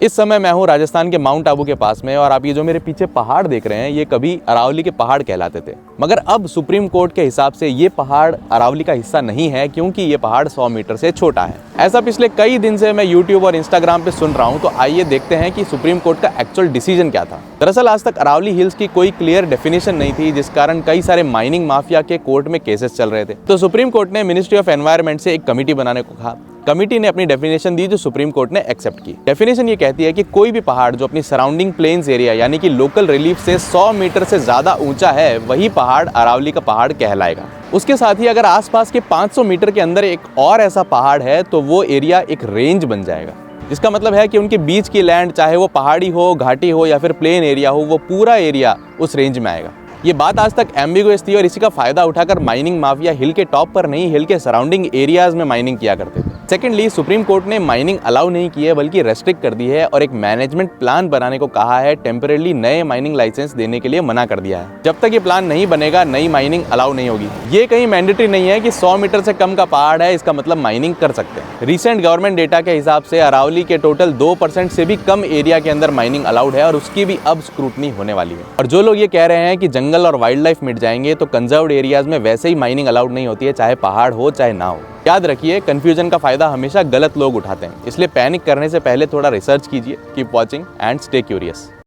इस समय मैं हूँ राजस्थान के माउंट आबू के पास में, और आप ये जो मेरे पीछे पहाड़ देख रहे हैं ये कभी अरावली के पहाड़ कहलाते थे, मगर अब सुप्रीम कोर्ट के हिसाब से ये पहाड़ अरावली का हिस्सा नहीं है, क्योंकि ये पहाड़ 100 मीटर से छोटा है। ऐसा पिछले कई दिन से मैं यूट्यूब और इंस्टाग्राम पे सुन रहा हूँ, तो आइए देखते हैं कि सुप्रीम कोर्ट का एक्चुअल डिसीजन क्या था। दरअसल आज तक अरावली हिल्स की कोई क्लियर डेफिनेशन नहीं थी, जिस कारण कई सारे माइनिंग माफिया के कोर्ट में केसेस चल रहे थे। तो सुप्रीम कोर्ट ने मिनिस्ट्री ऑफ एनवायरनमेंट से एक कमेटी बनाने को कहा। कमेटी ने अपनी डेफिनेशन दी, जो सुप्रीम कोर्ट ने एक्सेप्ट की। डेफिनेशन ये कहती है कि कोई भी पहाड़ जो अपनी सराउंडिंग प्लेन्स एरिया यानी कि लोकल रिलीफ से 100 मीटर से ज्यादा ऊंचा है, वही पहाड़ अरावली का पहाड़ कहलाएगा। उसके साथ ही अगर आसपास के 500 मीटर के अंदर एक और ऐसा पहाड़ है तो वो एरिया एक रेंज बन जाएगा। इसका मतलब है कि उनके बीच की लैंड, चाहे वो पहाड़ी हो, घाटी हो या फिर प्लेन एरिया हो, वो पूरा एरिया उस रेंज में आएगा। ये बात आज तक एम्बिगुअस थी और इसी का फायदा उठाकर माइनिंग माफिया हिल के टॉप पर नहीं, हिल के सराउंडिंग एरियाज में माइनिंग किया करते थे। सेकेंडली, सुप्रीम कोर्ट ने माइनिंग अलाउ नहीं की है, बल्कि रेस्ट्रिक्ट कर दी है और एक मैनेजमेंट प्लान बनाने को कहा है। टेम्परेली नए माइनिंग लाइसेंस देने के लिए मना कर दिया है। जब तक ये प्लान नहीं बनेगा, नई माइनिंग अलाउ नहीं होगी। ये कहीं मैंडेटरी नहीं है कि 100 मीटर से कम का पहाड़ है, इसका मतलब माइनिंग कर सकते हैं। रिसेंट गवर्नमेंट डेटा के हिसाब से अरावली के टोटल 2% से भी कम एरिया के अंदर माइनिंग अलाउड है, और उसकी भी अब स्क्रूटनी होने वाली है। और जो लोग ये कह रहे हैं कि जंगल और वाइल्ड लाइफ मिट जाएंगे, तो कंजर्व्ड एरियाज में वैसे ही माइनिंग अलाउड नहीं होती है, चाहे पहाड़ हो चाहे ना हो। याद रखिए, कंफ्यूजन का फायदा हमेशा गलत लोग उठाते हैं, इसलिए पैनिक करने से पहले थोड़ा रिसर्च कीजिए। Keep watching and stay curious.